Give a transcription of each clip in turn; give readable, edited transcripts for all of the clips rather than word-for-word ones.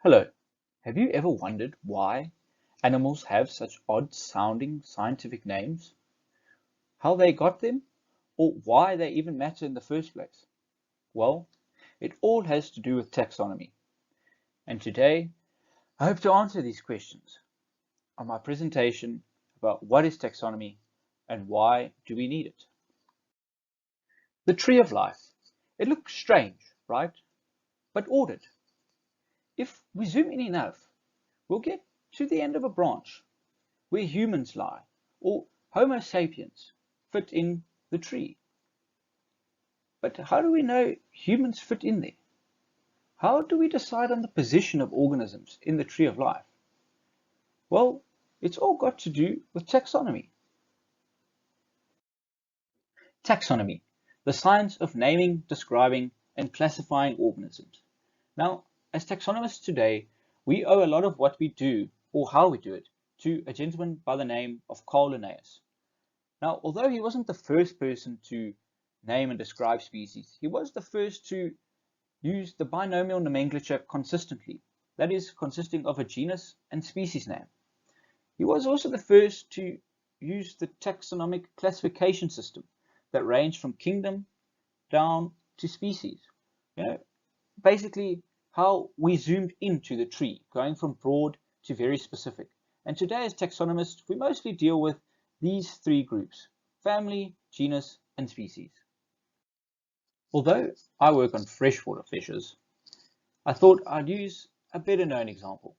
Hello, have you ever wondered why animals have such odd sounding scientific names? How they got them? Or why they even matter in the first place? Well, it all has to do with taxonomy. And today, I hope to answer these questions on my presentation about what is taxonomy and why do we need it. The tree of life. It looks strange, right? But ordered. If we zoom in enough, we'll get to the end of a branch where humans lie, or Homo sapiens fit in the tree. But how do we know humans fit in there? How do we decide on the position of organisms in the tree of life? Well, it's all got to do with taxonomy. Taxonomy, the science of naming, describing, and classifying organisms. Now, as taxonomists today, we owe a lot of what we do, or how we do it, to a gentleman by the name of Carl Linnaeus. Now, although he wasn't the first person to name and describe species, he was the first to use the binomial nomenclature consistently, that is, consisting of a genus and species name. He was also the first to use the taxonomic classification system that ranged from kingdom down to species. Basically how we zoomed into the tree, going from broad to very specific. And today as taxonomists, we mostly deal with these three groups: family, genus, and species. Although I work on freshwater fishes, I thought I'd use a better known example,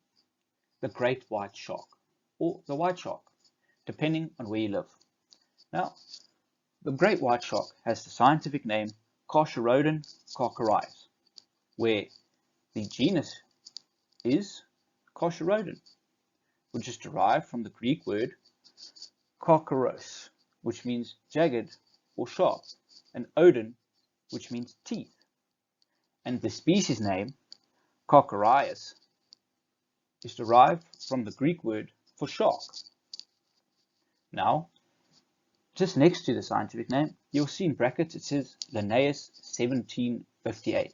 the great white shark, or the white shark, depending on where you live. Now, the great white shark has the scientific name Carcharodon carcharias, where the genus is Carcharodon, which is derived from the Greek word karkaros, which means jagged or sharp, and odon, which means teeth. And the species name, Carcharias, is derived from the Greek word for shark. Now, just next to the scientific name, you'll see in brackets it says Linnaeus 1758.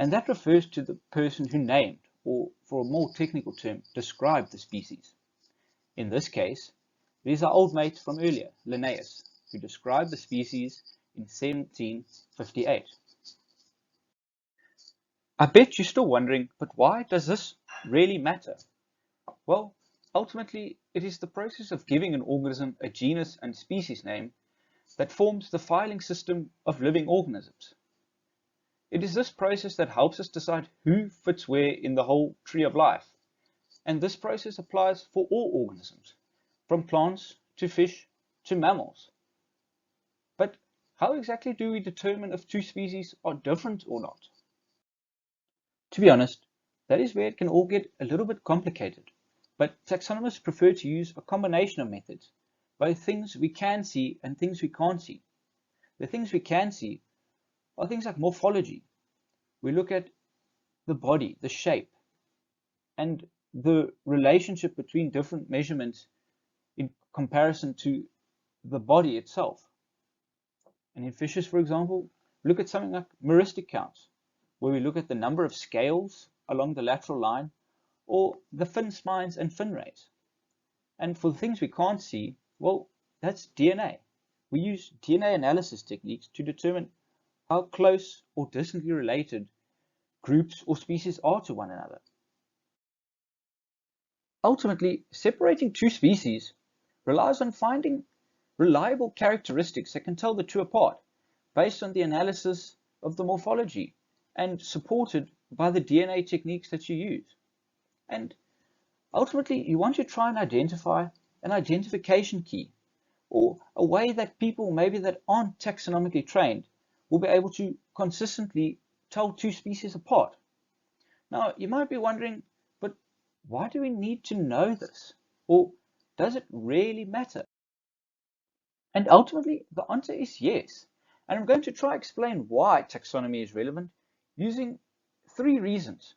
And that refers to the person who named, or for a more technical term, described the species. In this case, it is our old mate from earlier, Linnaeus, who described the species in 1758. I bet you're still wondering, but why does this really matter? Well, ultimately, it is the process of giving an organism a genus and species name that forms the filing system of living organisms. It is this process that helps us decide who fits where in the whole tree of life. And this process applies for all organisms, from plants to fish to mammals. But how exactly do we determine if two species are different or not? To be honest, that is where it can all get a little bit complicated. But taxonomists prefer to use a combination of methods, both things we can see and things we can't see. The things we can see are things like morphology. We look at the body, the shape, and the relationship between different measurements in comparison to the body itself. And in fishes, for example, we look at something like meristic counts, where we look at the number of scales along the lateral line, or the fin spines and fin rays. And for the things we can't see, well, that's DNA. We use DNA analysis techniques to determine how close or distantly related groups or species are to one another. Ultimately, separating two species relies on finding reliable characteristics that can tell the two apart based on the analysis of the morphology and supported by the DNA techniques that you use. And ultimately, you want to try and identify an identification key, or a way that people maybe that aren't taxonomically trained will be able to consistently tell two species apart. Now, you might be wondering, but why do we need to know this? Or does it really matter? And ultimately, the answer is yes. And I'm going to try to explain why taxonomy is relevant using three reasons,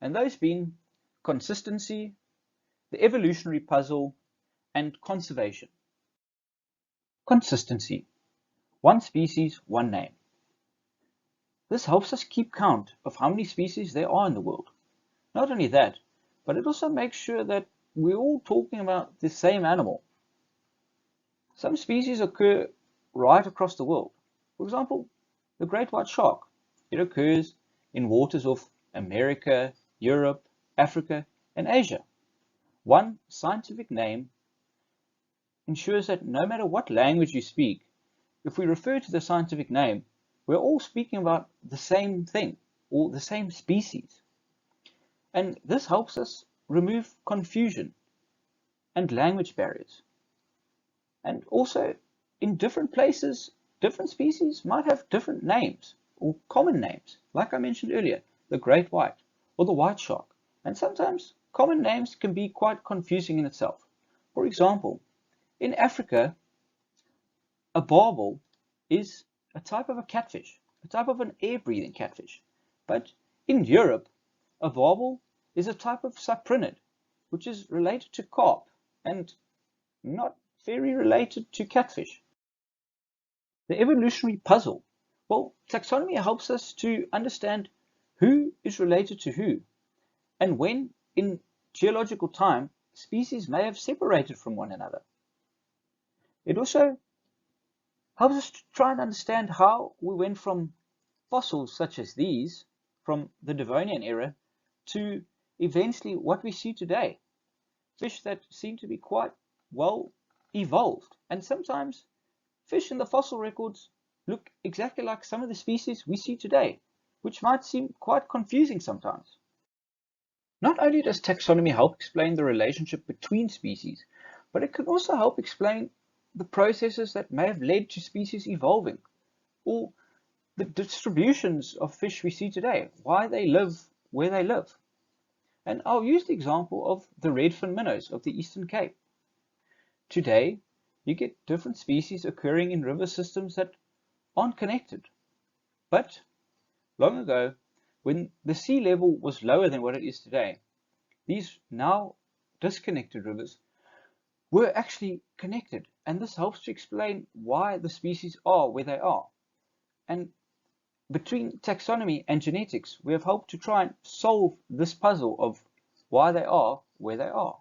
and those being consistency, the evolutionary puzzle, and conservation. Consistency. One species, one name. This helps us keep count of how many species there are in the world. Not only that, but it also makes sure that we're all talking about the same animal. Some species occur right across the world. For example, the great white shark. It occurs in waters of America, Europe, Africa, and Asia. One scientific name ensures that no matter what language you speak, if we refer to the scientific name, we're all speaking about the same thing or the same species. And this helps us remove confusion and language barriers. And also, in different places, different species might have different names or common names, like I mentioned earlier, the great white or the white shark. And sometimes common names can be quite confusing in itself. For example, in Africa, a barbel is a type of a catfish, a type of an air-breathing catfish. But in Europe, a barbel is a type of cyprinid, which is related to carp and not very related to catfish. The evolutionary puzzle. Well, taxonomy helps us to understand who is related to who, and when in geological time species may have separated from one another. It also helps us to try and understand how we went from fossils such as these, from the Devonian era, to eventually what we see today. Fish that seem to be quite well evolved. And sometimes fish in the fossil records look exactly like some of the species we see today, which might seem quite confusing sometimes. Not only does taxonomy help explain the relationship between species, but it can also help explain the processes that may have led to species evolving, or the distributions of fish we see today, why they live where they live. And I'll use the example of the redfin minnows of the Eastern Cape. Today, you get different species occurring in river systems that aren't connected. But long ago, when the sea level was lower than what it is today, these now disconnected rivers were actually connected. And this helps to explain why the species are where they are. And between taxonomy and genetics, we have helped to try and solve this puzzle of why they are where they are.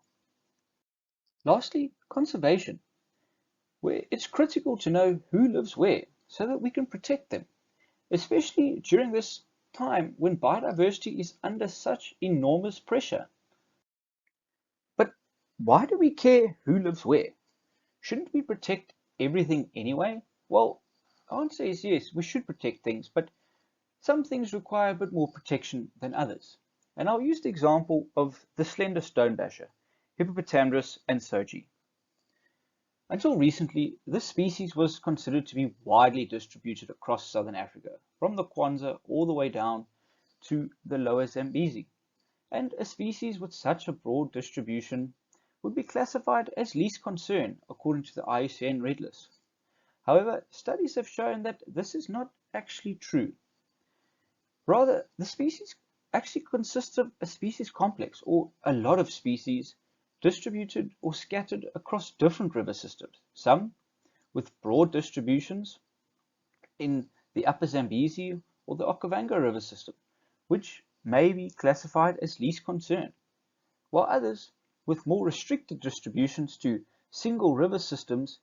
Lastly, conservation, where it's critical to know who lives where so that we can protect them, especially during this time when biodiversity is under such enormous pressure. But why do we care who lives where? Shouldn't we protect everything anyway? Well, the answer is yes, we should protect things, but some things require a bit more protection than others. And I'll use the example of the slender stone basher, Hippopotamerus ansougi. Until recently, this species was considered to be widely distributed across southern Africa, from the Kwanza all the way down to the lower Zambezi. And a species with such a broad distribution would be classified as least concern according to the IUCN Red List. However, studies have shown that this is not actually true. Rather, the species actually consists of a species complex, or a lot of species distributed or scattered across different river systems, some with broad distributions in the upper Zambezi or the Okavango river system, which may be classified as least concern, while others with more restricted distributions to single river systems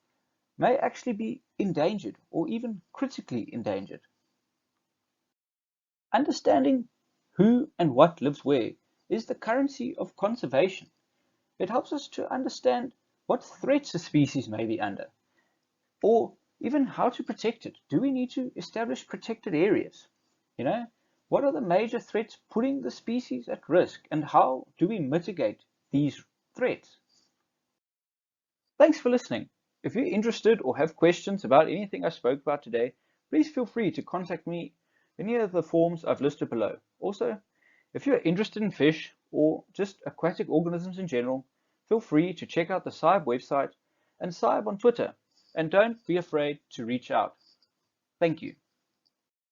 may actually be endangered or even critically endangered. Understanding who and what lives where is the currency of conservation. It helps us to understand what threats a species may be under, or even how to protect it. Do we need to establish protected areas? What are the major threats putting the species at risk, and how do we mitigate these threats? Thanks for listening. If you're interested or have questions about anything I spoke about today, please feel free to contact me in any of the forms I've listed below. Also, if you're interested in fish or just aquatic organisms in general, feel free to check out the SAIAB website and SAIAB on Twitter, and don't be afraid to reach out. Thank you.